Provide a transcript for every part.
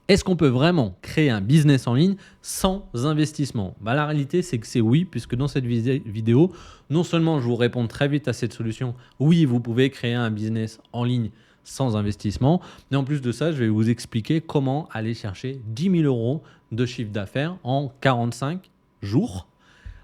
Est-ce qu'on peut vraiment créer un business en ligne sans investissement? La réalité, c'est que c'est oui, puisque dans cette vidéo, non seulement je vous réponds très vite à cette solution, oui, vous pouvez créer un business en ligne sans investissement, mais en plus de ça, je vais vous expliquer comment aller chercher 10 000 euros de chiffre d'affaires en 45 jours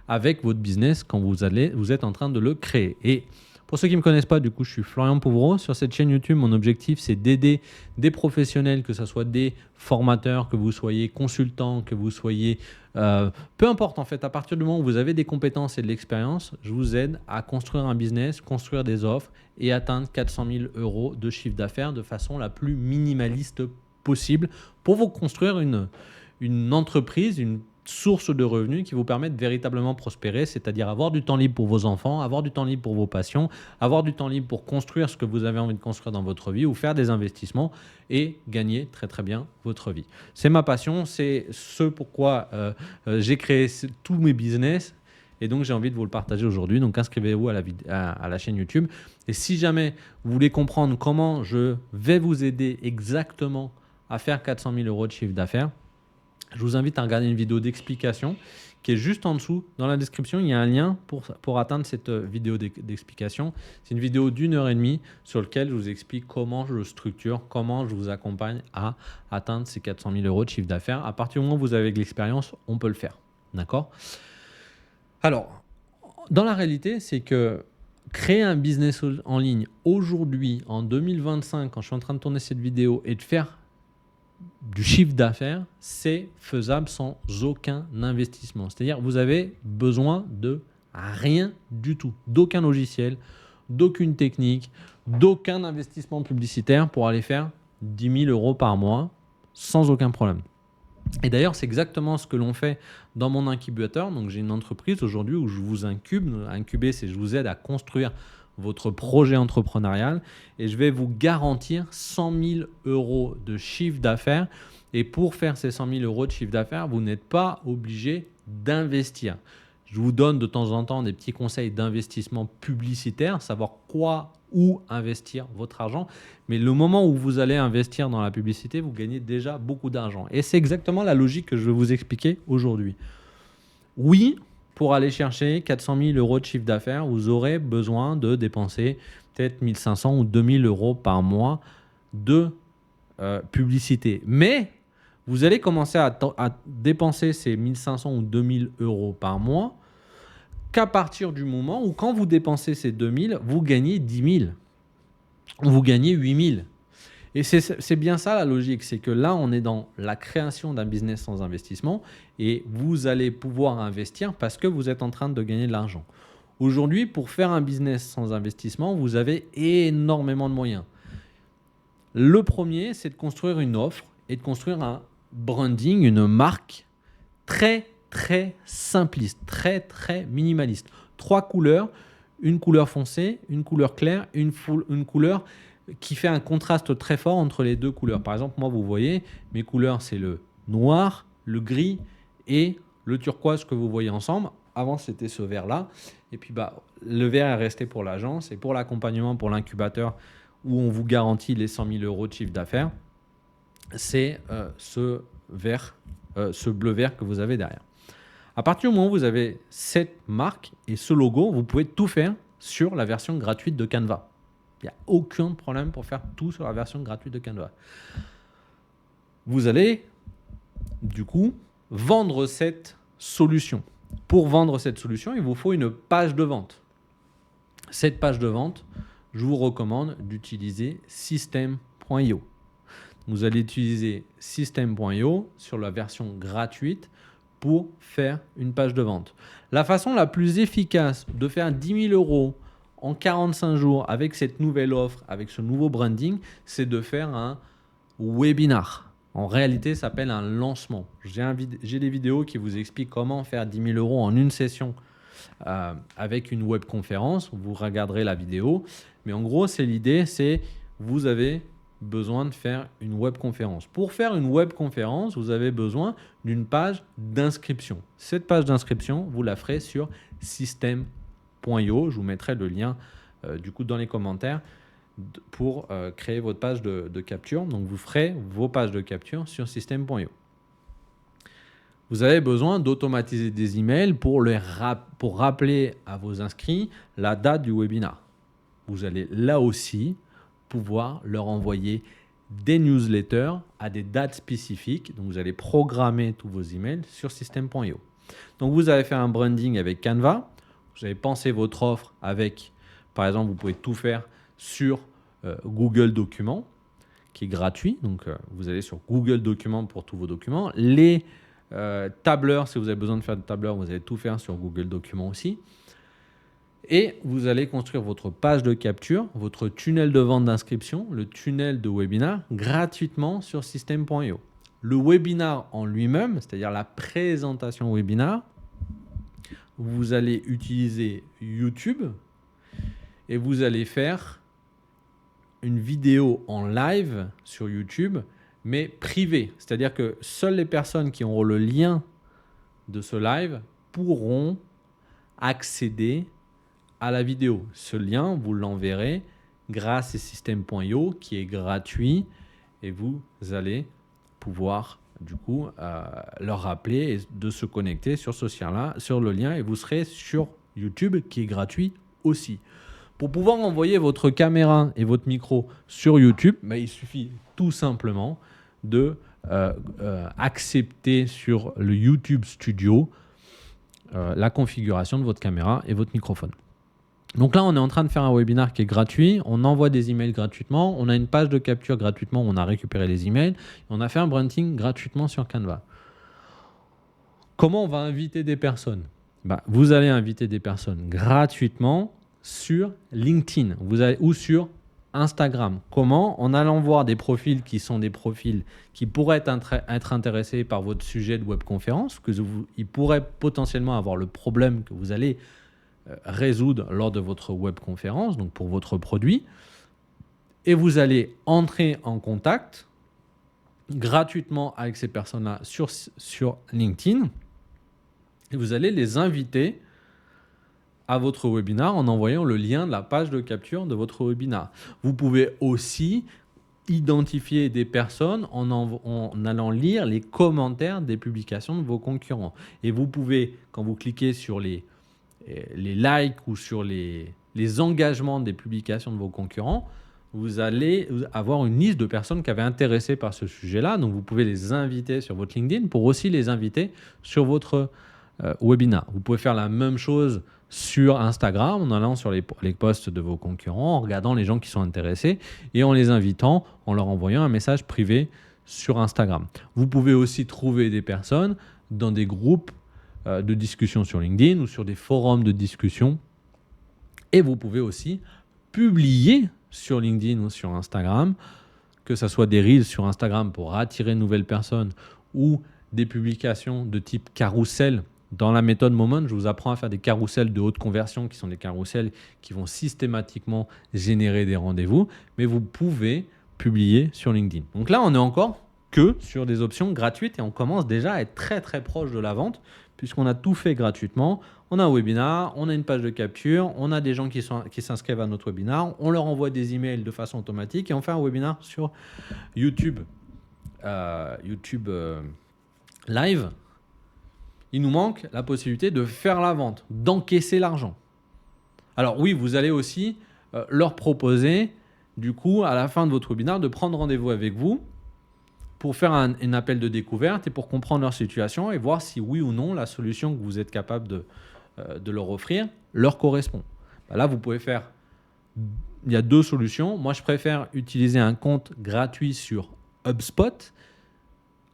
avec votre business quand vous êtes en train de le créer. Et pour ceux qui ne me connaissent pas, du coup, je suis Florian Pouvreau. Sur cette chaîne YouTube, mon objectif, c'est d'aider des professionnels, que ce soit des formateurs, que vous soyez consultant, que vous soyez... peu importe, en fait, à partir du moment où vous avez des compétences et de l'expérience, je vous aide à construire un business, construire des offres et atteindre 400 000 euros de chiffre d'affaires de façon la plus minimaliste possible pour vous construire une entreprise, une source de revenus qui vous permettent véritablement prospérer, c'est-à-dire avoir du temps libre pour vos enfants, avoir du temps libre pour vos passions, avoir du temps libre pour construire ce que vous avez envie de construire dans votre vie ou faire des investissements et gagner très très bien votre vie. C'est ma passion, c'est ce pourquoi j'ai créé tous mes business et donc j'ai envie de vous le partager aujourd'hui. Donc inscrivez-vous à la chaîne YouTube. Et si jamais vous voulez comprendre comment je vais vous aider exactement à faire 400 000 euros de chiffre d'affaires, je vous invite à regarder une vidéo d'explication qui est juste en dessous. Dans la description, il y a un lien pour atteindre cette vidéo d'explication. C'est une vidéo d'1 h 30 sur laquelle je vous explique comment je structure, comment je vous accompagne à atteindre ces 400 000 euros de chiffre d'affaires. À partir du moment où vous avez de l'expérience, on peut le faire. D'accord? Alors, dans la réalité, c'est que créer un business en ligne aujourd'hui, en 2025, quand je suis en train de tourner cette vidéo, et de faire du chiffre d'affaires, c'est faisable sans aucun investissement. C'est-à-dire vous avez besoin de rien du tout, d'aucun logiciel, d'aucune technique, d'aucun investissement publicitaire pour aller faire 10 000 euros par mois sans aucun problème. Et d'ailleurs, c'est exactement ce que l'on fait dans mon incubateur. Donc, j'ai une entreprise aujourd'hui où je vous incube. Incuber, c'est je vous aide à construire votre projet entrepreneurial et je vais vous garantir 100 000 euros de chiffre d'affaires. Et pour faire ces 100 000 euros de chiffre d'affaires, vous n'êtes pas obligé d'investir. Je vous donne de temps en temps des petits conseils d'investissement publicitaire, savoir quoi, où investir votre argent. Mais le moment où vous allez investir dans la publicité, vous gagnez déjà beaucoup d'argent. Et c'est exactement la logique que je vais vous expliquer aujourd'hui. Oui, pour aller chercher 400 000 euros de chiffre d'affaires, vous aurez besoin de dépenser peut-être 1 500 ou 2 000 euros par mois de publicité. Mais vous allez commencer à dépenser ces 1 500 ou 2 000 euros par mois qu'à partir du moment où quand vous dépensez ces 2 000, vous gagnez 10 000. Vous gagnez 8 000. Et c'est bien ça la logique, c'est que là, on est dans la création d'un business sans investissement et vous allez pouvoir investir parce que vous êtes en train de gagner de l'argent. Aujourd'hui, pour faire un business sans investissement, vous avez énormément de moyens. Le premier, c'est de construire une offre et de construire un branding, une marque très simpliste, très minimaliste. 3 couleurs, une couleur foncée, une couleur claire, une couleur qui fait un contraste très fort entre les 2 couleurs. Par exemple, moi, vous voyez, mes couleurs, c'est le noir, le gris et le turquoise que vous voyez ensemble. Avant, c'était ce vert-là. Et puis, le vert est resté pour l'agence et pour l'accompagnement, pour l'incubateur, où on vous garantit les 100 000 euros de chiffre d'affaires. C'est ce bleu-vert que vous avez derrière. À partir du moment où vous avez cette marque et ce logo, vous pouvez tout faire sur la version gratuite de Canva. Il n'y a aucun problème pour faire tout sur la version gratuite de Canva. Vous allez, du coup, vendre cette solution. Pour vendre cette solution, il vous faut une page de vente. Cette page de vente, je vous recommande d'utiliser System.io. Vous allez utiliser System.io sur la version gratuite pour faire une page de vente. La façon la plus efficace de faire 10 000 euros en 45 jours avec cette nouvelle offre, avec ce nouveau branding, c'est de faire un webinar. En réalité, ça s'appelle un lancement. J'ai des vidéos qui vous expliquent comment faire 10 000 euros en une session avec une webconférence. Vous regarderez la vidéo. Mais en gros, l'idée, c'est vous avez besoin de faire une webconférence. Pour faire une webconférence, vous avez besoin d'une page d'inscription. Cette page d'inscription, vous la ferez sur System.io. Je vous mettrai le lien du coup dans les commentaires. pour créer votre page de capture. Donc, vous ferez vos pages de capture sur System.io. Vous avez besoin d'automatiser des emails pour rappeler à vos inscrits la date du webinaire. Vous allez là aussi pouvoir leur envoyer des newsletters à des dates spécifiques. Donc, vous allez programmer tous vos emails sur System.io. Donc, vous allez faire un branding avec Canva. Vous allez penser votre offre avec, par exemple, vous pouvez tout faire sur Google Documents, qui est gratuit. Donc, vous allez sur Google Documents pour tous vos documents. Les tableurs, si vous avez besoin de faire des tableurs, vous allez tout faire sur Google Documents aussi. Et vous allez construire votre page de capture, votre tunnel de vente d'inscription, le tunnel de webinar gratuitement sur System.io. Le webinar en lui-même, c'est-à-dire la présentation webinar, vous allez utiliser YouTube et vous allez faire une vidéo en live sur YouTube, mais privée. C'est-à-dire que seules les personnes qui auront le lien de ce live pourront accéder à la vidéo. Ce lien, vous l'enverrez grâce à System.io qui est gratuit et vous allez pouvoir du coup leur rappeler de se connecter sur ce lien-là, sur le lien, et vous serez sur YouTube qui est gratuit aussi. Pour pouvoir envoyer votre caméra et votre micro sur YouTube, il suffit tout simplement de accepter sur le YouTube Studio la configuration de votre caméra et votre microphone. Donc là, on est en train de faire un webinaire qui est gratuit. On envoie des emails gratuitement. On a une page de capture gratuitement où on a récupéré les emails. On a fait un branding gratuitement sur Canva. Comment on va inviter des personnes ? Vous allez inviter des personnes gratuitement sur LinkedIn ou sur Instagram. Comment ? En allant voir des profils qui sont des profils qui pourraient être intéressés par votre sujet de webconférence, ils pourraient potentiellement avoir le problème que vous allez résoudre lors de votre webconférence, donc pour votre produit. Et vous allez entrer en contact gratuitement avec ces personnes-là sur LinkedIn. Et vous allez les inviter à votre webinaire en envoyant le lien de la page de capture de votre webinaire. Vous pouvez aussi identifier des personnes en allant lire les commentaires des publications de vos concurrents. Et vous pouvez, quand vous cliquez sur les likes ou sur les engagements des publications de vos concurrents, vous allez avoir une liste de personnes qui avaient intéressé par ce sujet-là. Donc, vous pouvez les inviter sur votre LinkedIn pour aussi les inviter sur votre webinar. Vous pouvez faire la même chose sur Instagram en allant sur les posts de vos concurrents, en regardant les gens qui sont intéressés et en les invitant, en leur envoyant un message privé sur Instagram. Vous pouvez aussi trouver des personnes dans des groupes de discussion sur LinkedIn ou sur des forums de discussion. Et vous pouvez aussi publier sur LinkedIn ou sur Instagram, que ce soit des reels sur Instagram pour attirer de nouvelles personnes ou des publications de type carrousel. Dans la méthode Moment, je vous apprends à faire des carousels de haute conversion qui sont des carousels qui vont systématiquement générer des rendez-vous, mais vous pouvez publier sur LinkedIn. Donc là, on est encore que sur des options gratuites et on commence déjà à être très très proche de la vente puisqu'on a tout fait gratuitement. On a un webinar, on a une page de capture, on a des gens qui s'inscrivent à notre webinar, on leur envoie des emails de façon automatique et on fait un webinar sur YouTube. Live. Il nous manque la possibilité de faire la vente, d'encaisser l'argent. Alors oui, vous allez aussi leur proposer, du coup, à la fin de votre webinaire, de prendre rendez-vous avec vous pour faire un appel de découverte et pour comprendre leur situation et voir si oui ou non la solution que vous êtes capable de leur offrir leur correspond. Là, vous pouvez faire... Il y a deux solutions. Moi, je préfère utiliser un compte gratuit sur HubSpot,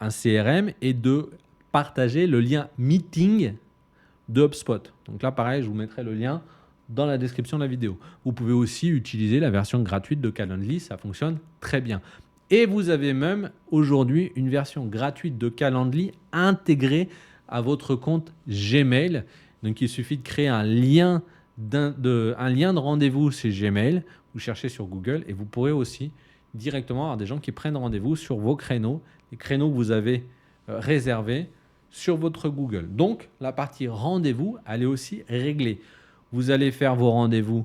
un CRM, et de partager le lien meeting de HubSpot. Donc là, pareil, je vous mettrai le lien dans la description de la vidéo. Vous pouvez aussi utiliser la version gratuite de Calendly, ça fonctionne très bien. Et vous avez même aujourd'hui une version gratuite de Calendly intégrée à votre compte Gmail. Donc il suffit de créer un lien de rendez-vous chez Gmail. Vous cherchez sur Google et vous pourrez aussi directement avoir des gens qui prennent rendez-vous sur vos créneaux, les créneaux que vous avez réservés sur votre Google. Donc, la partie rendez-vous, elle est aussi réglée. Vous allez faire vos rendez-vous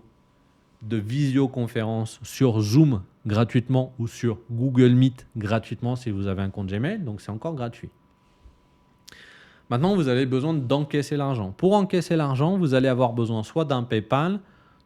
de visioconférence sur Zoom gratuitement ou sur Google Meet gratuitement si vous avez un compte Gmail. Donc, c'est encore gratuit. Maintenant, vous avez besoin d'encaisser l'argent. Pour encaisser l'argent, vous allez avoir besoin soit d'un PayPal,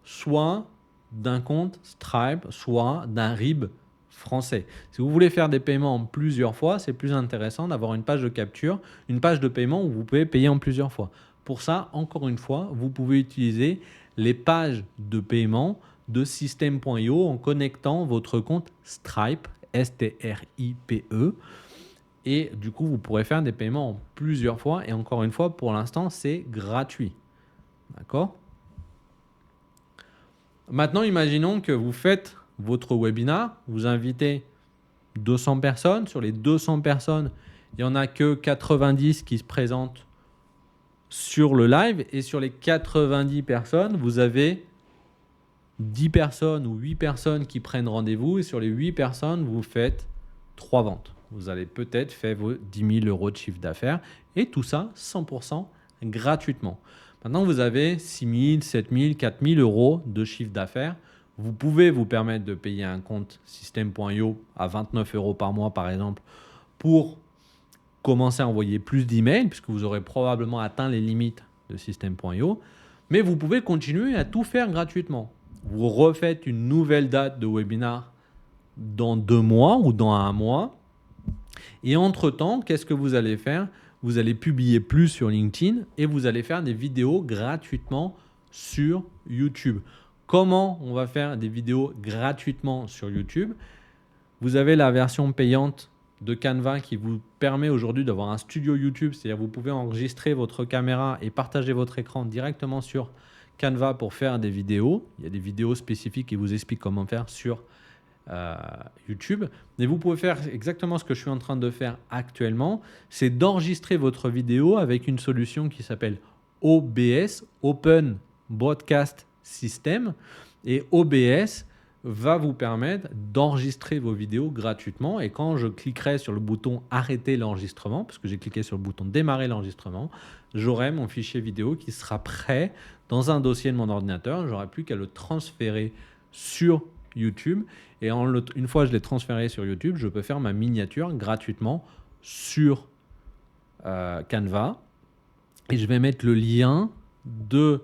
soit d'un compte Stripe, soit d'un RIB français. Si vous voulez faire des paiements en plusieurs fois, c'est plus intéressant d'avoir une page de capture, une page de paiement où vous pouvez payer en plusieurs fois. Pour ça, encore une fois, vous pouvez utiliser les pages de paiement de System.io en connectant votre compte Stripe, S-T-R-I-P-E. Et du coup, vous pourrez faire des paiements en plusieurs fois. Et encore une fois, pour l'instant, c'est gratuit. D'accord ? Maintenant, imaginons que vous faites votre webinar, vous invitez 200 personnes. Sur les 200 personnes, il n'y en a que 90 qui se présentent sur le live. Et sur les 90 personnes, vous avez 10 personnes ou 8 personnes qui prennent rendez-vous. Et sur les 8 personnes, vous faites 3 ventes. Vous allez peut-être faire vos 10 000 euros de chiffre d'affaires. Et tout ça, 100% gratuitement. Maintenant, vous avez 6 000, 7 000, 4 000 euros de chiffre d'affaires. Vous pouvez vous permettre de payer un compte System.io à 29 euros par mois, par exemple, pour commencer à envoyer plus d'emails, puisque vous aurez probablement atteint les limites de System.io. Mais vous pouvez continuer à tout faire gratuitement. Vous refaites une nouvelle date de webinar dans 2 mois ou dans 1 mois. Et entre-temps, qu'est-ce que vous allez faire ? Vous allez publier plus sur LinkedIn et vous allez faire des vidéos gratuitement sur YouTube. Comment on va faire des vidéos gratuitement sur YouTube ? Vous avez la version payante de Canva qui vous permet aujourd'hui d'avoir un studio YouTube, c'est-à-dire vous pouvez enregistrer votre caméra et partager votre écran directement sur Canva pour faire des vidéos. Il y a des vidéos spécifiques qui vous expliquent comment faire sur YouTube. Et vous pouvez faire exactement ce que je suis en train de faire actuellement, c'est d'enregistrer votre vidéo avec une solution qui s'appelle OBS, Open Broadcast System. Et OBS va vous permettre d'enregistrer vos vidéos gratuitement. Et quand je cliquerai sur le bouton arrêter l'enregistrement, parce que j'ai cliqué sur le bouton démarrer l'enregistrement, j'aurai mon fichier vidéo qui sera prêt dans un dossier de mon ordinateur. Je n'aurai plus qu'à le transférer sur YouTube. Et une fois que je l'ai transféré sur YouTube, je peux faire ma miniature gratuitement sur Canva. Et je vais mettre le lien de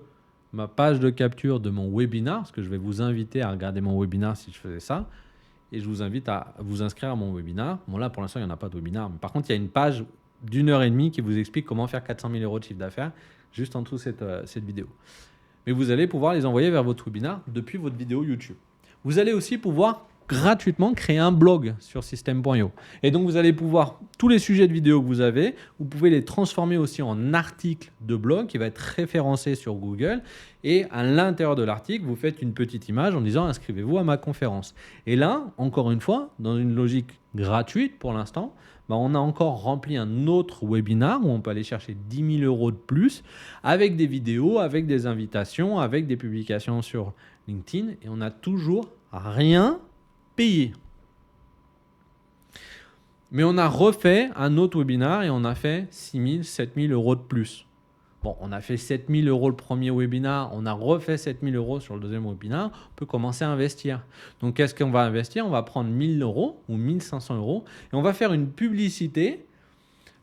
ma page de capture de mon webinar, parce que je vais vous inviter à regarder mon webinar si je faisais ça. Et je vous invite à vous inscrire à mon webinar. Bon, là, pour l'instant, il n'y en a pas de webinar. Mais par contre, il y a une page d'1h30 qui vous explique comment faire 400 000 euros de chiffre d'affaires juste en dessous de cette vidéo. Mais vous allez pouvoir les envoyer vers votre webinar depuis votre vidéo YouTube. Vous allez aussi pouvoir gratuitement créer un blog sur System.io. Et donc, vous allez pouvoir, tous les sujets de vidéo que vous avez, vous pouvez les transformer aussi en article de blog qui va être référencé sur Google. Et à l'intérieur de l'article, vous faites une petite image en disant « Inscrivez-vous à ma conférence ». Et là, encore une fois, dans une logique gratuite pour l'instant, on a encore rempli un autre webinar où on peut aller chercher 10 000 euros de plus avec des vidéos, avec des invitations, avec des publications sur LinkedIn. Et on n'a toujours rien payé. Mais on a refait un autre webinar et on a fait 6 000, 7 000 euros de plus. Bon, on a fait 7 000 euros le premier webinar, on a refait 7 000 euros sur le deuxième webinar, on peut commencer à investir. Donc, qu'est-ce qu'on va investir ? On va prendre 1 000 euros ou 1 500 euros et on va faire une publicité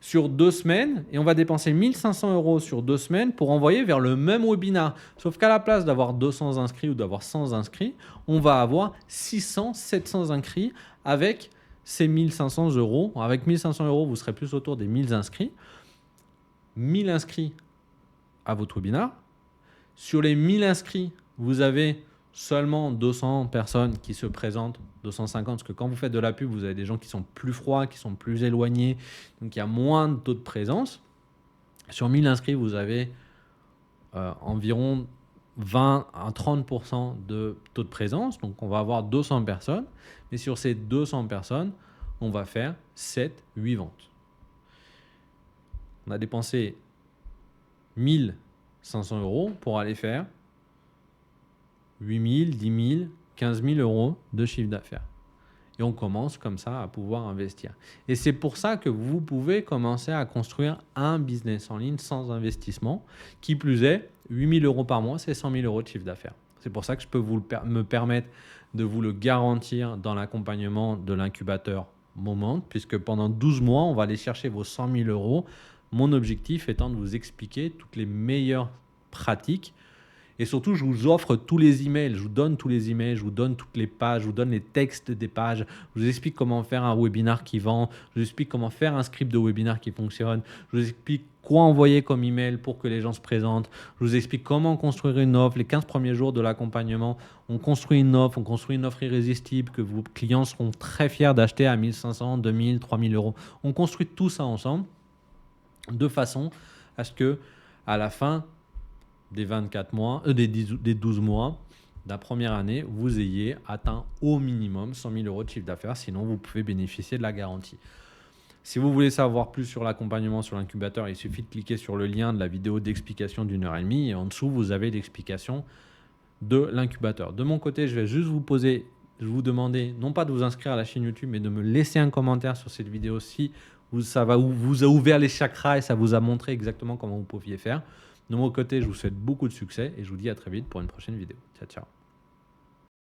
sur 2 semaines et on va dépenser 1 500 euros sur 2 semaines pour envoyer vers le même webinar. Sauf qu'à la place d'avoir 200 inscrits ou d'avoir 100 inscrits, on va avoir 600, 700 inscrits avec ces 1 500 euros. Avec 1 500 euros, vous serez plus autour des 1 000 inscrits. 1 000 inscrits à votre webinar. Sur les 1 000 inscrits, vous avez seulement 200 personnes qui se présentent, 250, parce que quand vous faites de la pub, vous avez des gens qui sont plus froids, qui sont plus éloignés, donc il y a moins de taux de présence. Sur 1 000 inscrits, vous avez environ 20 à 30% de taux de présence, donc on va avoir 200 personnes, mais sur ces 200 personnes, on va faire 7-8 ventes. On a dépensé 1 500 euros pour aller faire 8 000, 10 000, 15 000 euros de chiffre d'affaires. Et on commence comme ça à pouvoir investir. Et c'est pour ça que vous pouvez commencer à construire un business en ligne sans investissement. Qui plus est, 8 000 euros par mois, c'est 100 000 euros de chiffre d'affaires. C'est pour ça que je peux me permettre de vous le garantir dans l'accompagnement de l'incubateur Moment, puisque pendant 12 mois, on va aller chercher vos 100 000 euros. Mon objectif étant de vous expliquer toutes les meilleures pratiques. Et surtout, je vous offre tous les emails, je vous donne tous les emails, je vous donne toutes les pages, je vous donne les textes des pages, je vous explique comment faire un webinar qui vend, je vous explique comment faire un script de webinar qui fonctionne, je vous explique quoi envoyer comme email pour que les gens se présentent, je vous explique comment construire une offre. Les 15 premiers jours de l'accompagnement, on construit une offre irrésistible que vos clients seront très fiers d'acheter à 1500, 2000, 3000 euros. On construit tout ça ensemble de façon à ce que à la fin des 24 mois, des 12 mois de la première année, vous ayez atteint au minimum 100 000 euros de chiffre d'affaires. Sinon, vous pouvez bénéficier de la garantie. Si vous voulez savoir plus sur l'accompagnement sur l'incubateur, il suffit de cliquer sur le lien de la vidéo d'explication d'1h30 et en dessous, vous avez l'explication de l'incubateur. De mon côté, je vais juste vous demander, non pas de vous inscrire à la chaîne YouTube, mais de me laisser un commentaire sur cette vidéo si vous a ouvert les chakras et ça vous a montré exactement comment vous pouviez faire. De mon côté, je vous souhaite beaucoup de succès et je vous dis à très vite pour une prochaine vidéo. Ciao, ciao.